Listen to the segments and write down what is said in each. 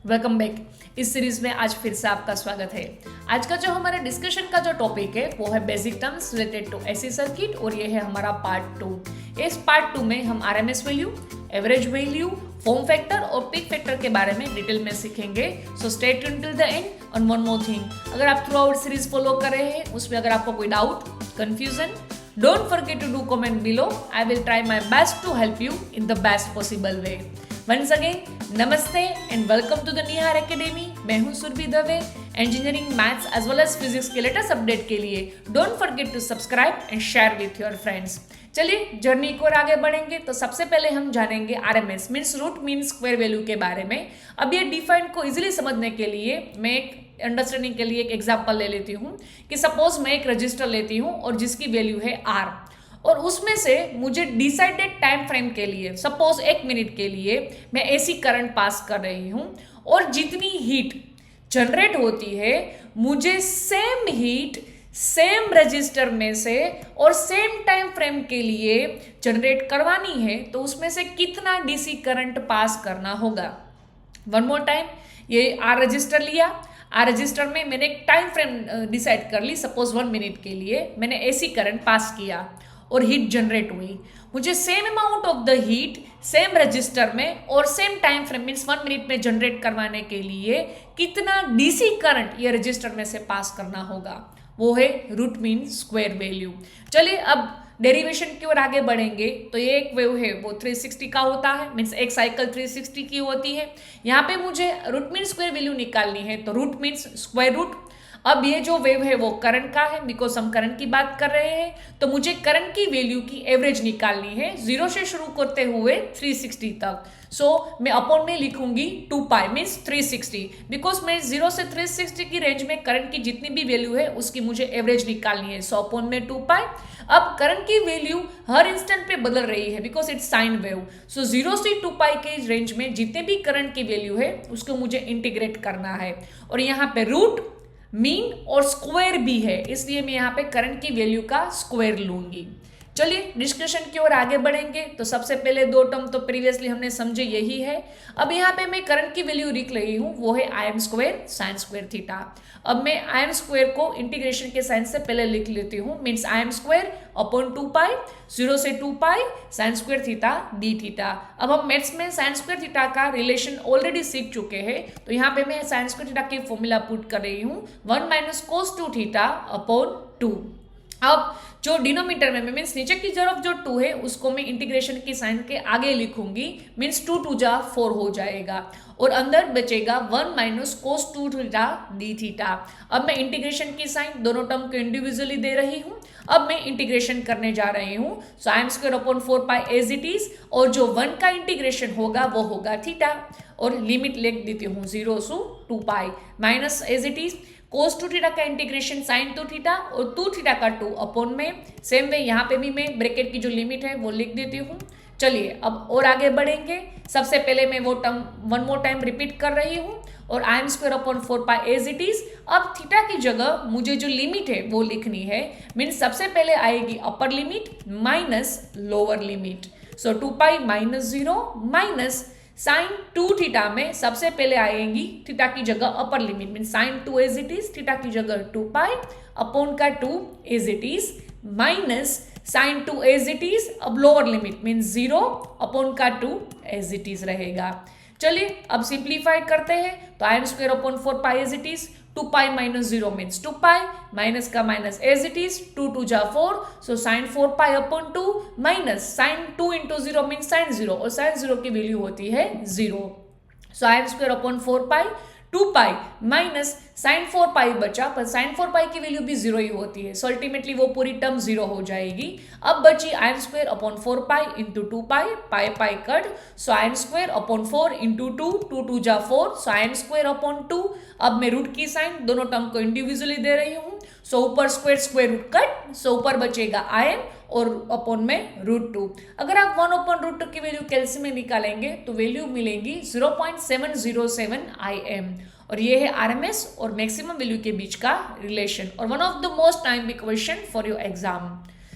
Welcome back. इस series में आज फिर से आपका स्वागत है। आज का जो हमारे डिस्कशन का जो टॉपिक है वो है basic terms related to AC circuit और ये है हमारा पार्ट 2। इस पार्ट 2 में हम RMS value, average value, form factor और पिक फैक्टर के बारे में डिटेल में सीखेंगे। So stay tuned till the end. और वन मोर थिंग, अगर आप थ्रू आउट सीरीज फॉलो कर रहे हैं, उसमें अगर आपको कोई doubt, confusion, don't forget to do comment below. I will try my best to help you in the best possible way. Once again नमस्ते and welcome to the Nihar academy. मैं हूं Surabhi Dave. Engineering, maths as well as physics के latest update के लिए don't forget to subscribe and share with your friends. चलिए journey को और आगे बढ़ेंगे। तो सबसे पहले हम जानेंगे RMS means root mean square value के बारे में। अब ये डिफाइन को इजीली समझने के लिए मैं एक अंडरस्टैंडिंग के लिए एक एग्जांपल ले लेती हूँ कि सपोज मैं एक रजिस्टर लेती हूँ और जिसकी वैल्यू है आर, और उसमें से मुझे डिसाइडेड टाइम फ्रेम के लिए सपोज 1 मिनट के लिए मैं एसी करंट पास कर रही हूं और जितनी हीट जनरेट होती है मुझे सेम हीट सेम रजिस्टर में से और सेम टाइम फ्रेम के लिए जनरेट करवानी है, तो उसमें से कितना डीसी करंट पास करना होगा। वन मोर टाइम, ये आर रजिस्टर लिया, आर रजिस्टर में मैंने एक टाइम फ्रेम डिसाइड कर ली, सपोज 1 मिनट के लिए मैंने एसी करंट पास किया और हीट जनरेट हुई। मुझे same amount of the heat same register में और same time frame means 1 minute में जनरेट करवाने के लिए कितना डीसी करंट ये रजिस्टर में से पास करना होगा, वो है रूट मीन स्क्वायर वैल्यू। चलिए अब डेरिवेशन की ओर आगे बढ़ेंगे। तो ये एक वेव है वो 360 का होता है, मीन्स एक साइकिल 360 की होती है। यहाँ पे मुझे रूट मीन स्क्वायर वैल्यू निकालनी है, तो रूट मीन्स स्क्वायर रूट। अब ये जो वेव है वो करंट का है, बिकॉज हम करंट की बात कर रहे हैं, तो मुझे करंट की वैल्यू की एवरेज निकालनी है 0 से शुरू करते हुए 360 तक। सो मैं अपॉन में लिखूंगी 2 पाई मीन्स 360, बिकॉज मैं 0 से 360 की रेंज में करंट की जितनी भी वैल्यू है उसकी मुझे एवरेज निकालनी है। सो अपॉन में 2 पाई। अब करंट की वैल्यू हर इंस्टेंट पे बदल रही है बिकॉज इट्स साइन वेव। सो 0 से 2 पाई के रेंज में जितने भी करंट की वैल्यू है उसको मुझे इंटीग्रेट करना है। और यहाँ पे रूट, मीन और स्क्वायर भी है, इसलिए मैं यहाँ पे करंट की वैल्यू का स्क्वायर लूंगी। चलिए डिस्कशन की ओर आगे बढ़ेंगे। तो सबसे पहले 2 टर्म तो प्रीवियसली हमने समझे यही है। अब यहाँ पे मैं करंट की वैल्यू लिख रही हूँ, वो है ion square sine square theta. अब मैं आयन स्क्वायर को इंटीग्रेशन के साइन से पहले लिख लेती हूँ, मीन्स आयन स्क्वायर अपॉन 2 पाई 0 से 2 pi sine square theta d theta. अब हम मैथ्स में साइन स्क्वायर थीटा का रिलेशन ऑलरेडी सीख चुके हैं, तो यहाँ पे मैं साइन स्क्वायर थीटा की फॉर्मूला पुट कर रही हूँ 1 माइनस कोस 2 थीटा अपॉन 2। अब जो डिनोमीटर में मीन्स नीचे की तरफ जो 2 है उसको मैं इंटीग्रेशन की साइन के आगे लिखूंगी, मीन्स 2 2 जा 4 हो जाएगा और अंदर बचेगा 1 minus cos 2 theta d theta. अब मैं इंटीग्रेशन की साइन दोनों टर्म को इंडिविजुअली दे रही हूँ। अब मैं इंटीग्रेशन करने जा रही हूँ, so ion square upon 4 pi as it is, और जो 1 का इंटीग्रेशन होगा वो होगा थीटा, और लिमिट लिख देती हूँ 0 से 2 pi minus as it is cos 2 theta का इंटीग्रेशन साइन 2 थीटा और 2 थीटा का 2 अपॉन में। सेम वे यहाँ पे भी मैं ब्रैकेट की जो लिमिट है वो लिख देती हूँ। चलिए अब और आगे बढ़ेंगे। सबसे पहले मैं वो टर्म 1 मोर टाइम रिपीट कर रही हूँ, और आयन square upon 4 pi as it is. अब थीटा की जगह मुझे जो लिमिट है वो लिखनी है, मीन्स सबसे पहले आएगी upper limit minus lower limit. So 2 pi minus 0 minus sine 2 theta में सबसे पहले आएगी थीटा की जगह upper limit, mean sine 2 as it is, theta की जगह 2 पाई अपॉन का 2 as it is minus sine 2 as it is. अब लोअर लिमिट मीन 0 अपॉन का 2 एज इट इज रहेगा। चलिए अब सिंप्लीफाई करते हैं। तो आयन square upon 4 pi as it is, 2 pi minus 0 means 2 pi minus का माइनस एज इट इज, 2 2 जा 4, so sine 4 pi upon 2 minus sine 2 into 0 means sine 0, और साइन 0 की वैल्यू होती है 0। So ion square upon 4 pi 2 pi minus sine 4 pi बचा, पर sign 4 पाई की value भी 0 ही होती है, सो अल्टीमेटली वो पूरी टर्म 0 हो जाएगी। अब बची ion square upon 4 pi into 2 पाई, पाई पाई कट, सो आयन स्क्वायर अपॉन 4 इंटू 2, 2 2 जा 4, सो आयन स्क्वायर अपॉन 2। अब मैं रूट की साइन दोनों टर्म को इंडिविजुअली दे रही हूँ, सो ऊपर स्क्वायर रूट कट, सो ऊपर बचेगा आयन और अपॉन में रूट 2। अगर आप 1 अपॉन रूट 2 की वैल्यू कैल्सियम में निकालेंगे तो वैल्यू मिलेगी 0.707 IM, और ये है आरएमएस और मैक्सिमम वैल्यू के बीच का रिलेशन, और one of the most time be question for your exam.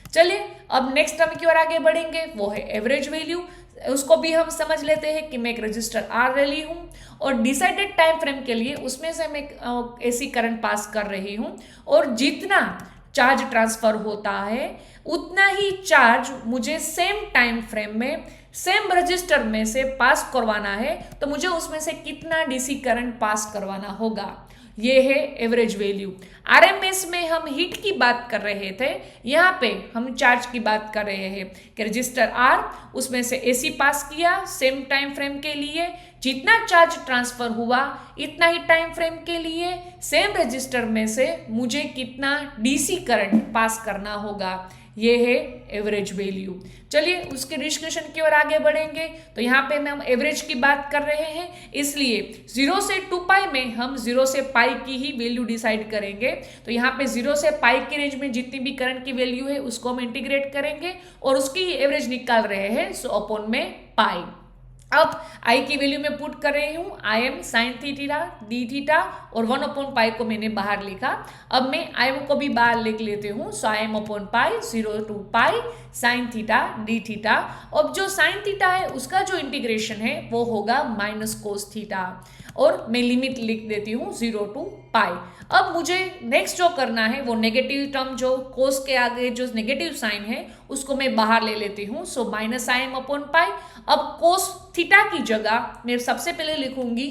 चलिए अब नेक्स्ट टर्म की ओर आगे बढ़ेंगे, वो है एवरेज वैल्यू। उसको भी हम समझ लेते हैं कि मैं एक रजिस्टर आर ले ली हूँ और डिसाइडेड टाइम फ्रेम के लिए उसमें से मैं एसी करंट पास कर रही हूँ और जितना चार्ज ट्रांसफर होता है उतना ही चार्ज मुझे सेम टाइम फ्रेम में सेम रजिस्टर में से पास करवाना है, तो मुझे उसमें से कितना डीसी करंट पास करवाना होगा। ये है एवरेज वैल्यू। आरएमएस में हम हीट की बात कर रहे थे, यहाँ पे हम चार्ज की बात कर रहे हैं कि रजिस्टर आर उसमें से एसी पास किया सेम टाइम फ्रेम के लिए, जितना चार्ज ट्रांसफर हुआ इतना ही टाइम फ्रेम के लिए सेम रजिस्टर में से मुझे कितना डीसी करंट पास करना होगा। ये है एवरेज वैल्यू। चलिए उसके डिस्कशन की ओर आगे बढ़ेंगे। तो यहाँ पे हम एवरेज की बात कर रहे हैं, इसलिए 0 से 2 पाई में हम 0 से पाई की ही वैल्यू डिसाइड करेंगे। तो यहाँ पे 0 से पाई की रेंज में जितनी भी करंट की वैल्यू है उसको हम इंटीग्रेट करेंगे और उसकी एवरेज निकाल रहे हैं, सो अपॉन में पाई। अब आई की वैल्यू में पुट कर रही हूँ, I am sign theta d theta और 1 अपॉन पाई को मैंने बाहर लिखा। अब मैं आई एम को भी बाहर लिख लेती हूँ, so I M upon pi 0 to pi sine theta d theta. अब जो साइन थीटा है उसका जो इंटीग्रेशन है वो होगा माइनस कोस थीटा और मैं लिमिट लिख देती हूँ 0 to पाई। अब मुझे नेक्स्ट जो करना है वो नेगेटिव टर्म जो कोस के आगे जो नेगेटिव साइन है उसको मैं बाहर ले लेती हूँ, सो माइनस आई एम अपॉन पाई। अब कोस थीटा की जगह मैं सबसे पहले लिखूंगी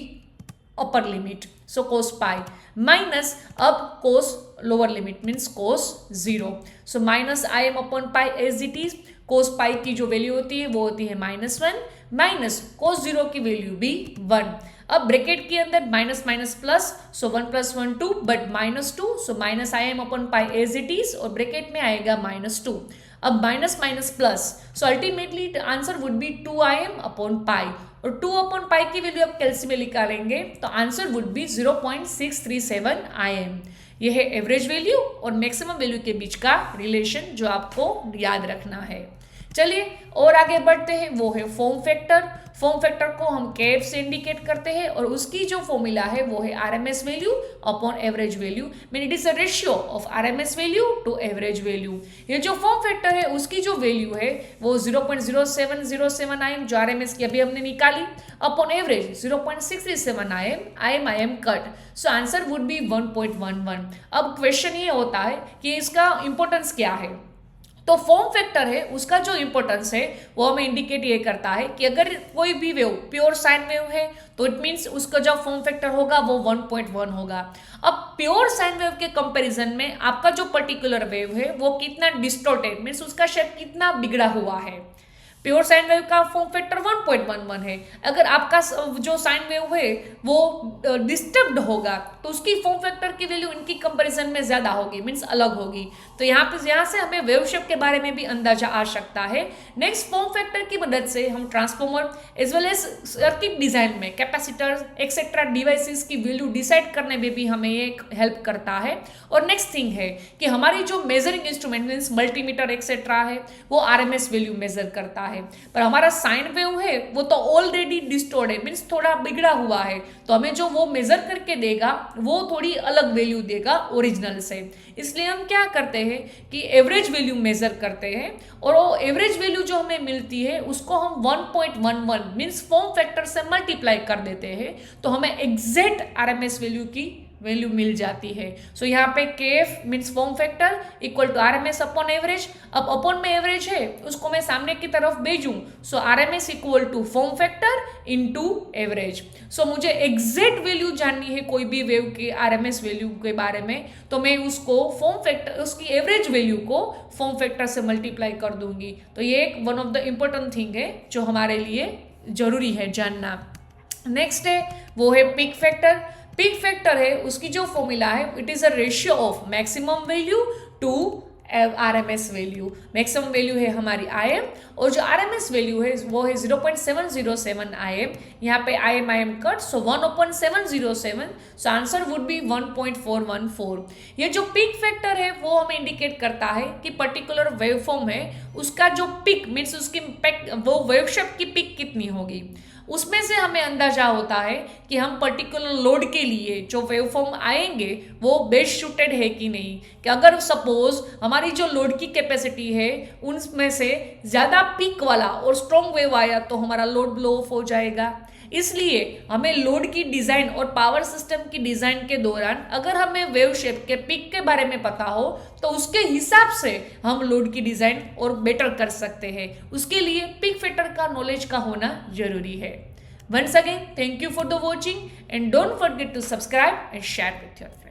अपर लिमिट, सो कोस पाई माइनस अब cos lower limit means cos 0, so minus I M upon pi as it is. Cos pi की जो वैल्यू होती है वो होती है -1 माइनस कोस 0 की वैल्यू भी 1। अब ब्रैकेट के अंदर minus minus plus, so 1 + 1 2 but -2, so minus I M upon pi as it is और ब्रैकेट में आएगा -2। अब minus minus plus, so ultimately answer would be 2im upon पाई और 2 अपॉन पाई की वैल्यू आप कैलसी में निकालेंगे तो आंसर वुड बी 0.637 im। यह है एवरेज वैल्यू और मैक्सिमम वैल्यू के बीच का रिलेशन जो आपको याद रखना है। चलिए और आगे बढ़ते हैं, वो है फॉर्म फैक्टर। फॉर्म फैक्टर को हम केएफ से इंडिकेट करते हैं और उसकी जो फॉर्मूला है वो है RMS value upon average value, mean it is a ratio of RMS value to average value. ये जो फॉर्म फैक्टर है उसकी जो वैल्यू है वो 0.0707 आईएम जो आरएमएस की अभी हमने निकाली upon average 0.637 IM IM cut, so answer would be 1.11। अब क्वेश्चन ये होता है कि इसका इंपॉर्टेंस क्या है। तो फॉर्म फैक्टर है उसका जो इंपॉर्टेंस है वो हमें इंडिकेट ये करता है कि अगर कोई भी वेव प्योर साइन वेव है तो इट मीन्स उसका जो फॉर्म फैक्टर होगा वो 1.1 होगा। अब प्योर साइन वेव के कंपैरिजन में आपका जो पर्टिकुलर वेव है वो कितना डिस्टॉर्टेड मीन्स उसका शेप कितना बिगड़ा हुआ है। प्योर साइन वेव का फॉर्म फैक्टर 1.11 है। अगर आपका जो साइन वेव है वो डिस्टर्ब्ड होगा तो उसकी फॉर्म फैक्टर की वैल्यू इनकी कंपैरिजन में ज्यादा होगी, मीन्स अलग होगी। तो यहाँ से हमें वेव शेप के बारे में भी अंदाजा आ सकता है। नेक्स्ट फॉर्म फैक्टर की मदद से हम transformer as well as circuit design में कैपेसिटर एक्सेट्रा डिवाइसेस की वैल्यू डिसाइड करने में भी हमें ये हेल्प करता है। और नेक्स्ट थिंग है कि हमारी जो measuring instrument means multimeter etcetera है वो आरएमएस वैल्यू मेजर करता है, पर हमारा साइन वेव है वो तो ऑलरेडी डिस्टॉर्ट है मीन्स थोड़ा बिगड़ा हुआ है, तो हमें जो वो मेजर करके देगा वो थोड़ी अलग वैल्यू देगा ओरिजिनल से। इसलिए हम क्या करते हैं कि एवरेज वैल्यू मेजर करते हैं और वो एवरेज वैल्यू जो हमें मिलती है उसको हम 1.11 मीन्स फॉर्म फैक्टर से मल्टीप्लाई कर देते हैं तो हमें एग्जैक्ट आरएमएस वैल्यू की वैल्यू मिल जाती है। सो यहाँ पे KF means form factor equal to RMS upon average. अब अपॉन में एवरेज है उसको मैं सामने की तरफ भेजूं, so RMS equal to form factor into average. So मुझे एग्जैक्ट वैल्यू जाननी है कोई भी वेव के आरएमएस वैल्यू के बारे में, तो मैं उसको फॉर्म फैक्टर उसकी एवरेज वैल्यू को फॉर्म फैक्टर से मल्टीप्लाई कर दूंगी। तो ये एक one of the important thing है जो हमारे लिए जरूरी है जानना। नेक्स्ट है वो है पिक फैक्टर। पिक फैक्टर है उसकी जो फॉर्मूला है it is a ratio of maximum value to RMS value. Maximum value है हमारी आईएम और जो आरएमएस वैल्यू है वो है 0.707 आईएम। यहाँ पे IM cut, so 1/707, so answer would be 1.414। ये जो पिक फैक्टर है वो हमें इंडिकेट करता है कि पर्टिकुलर वेव फॉर्म है उसका जो पिक मीन्स उसकी वो वेव शेप की पिक कितनी होगी। उसमें से हमें अंदाजा होता है कि हम पर्टिकुलर लोड के लिए जो वेवफॉर्म आएंगे वो बेस्ट सूटेड है कि नहीं। कि अगर सपोज हमारी जो लोड की कैपेसिटी है उनमें से ज़्यादा पीक वाला और स्ट्रॉन्ग वेव आया तो हमारा लोड ब्लो ऑफ हो जाएगा। इसलिए हमें लोड की डिज़ाइन और पावर सिस्टम की डिज़ाइन के दौरान अगर हमें वेव शेप के पिक के बारे में पता हो तो उसके हिसाब से हम लोड की डिज़ाइन और बेटर कर सकते हैं। उसके लिए पिक फैक्टर का नॉलेज का होना जरूरी है। Once again thank you for the watching and don't forget to subscribe and share with your friends.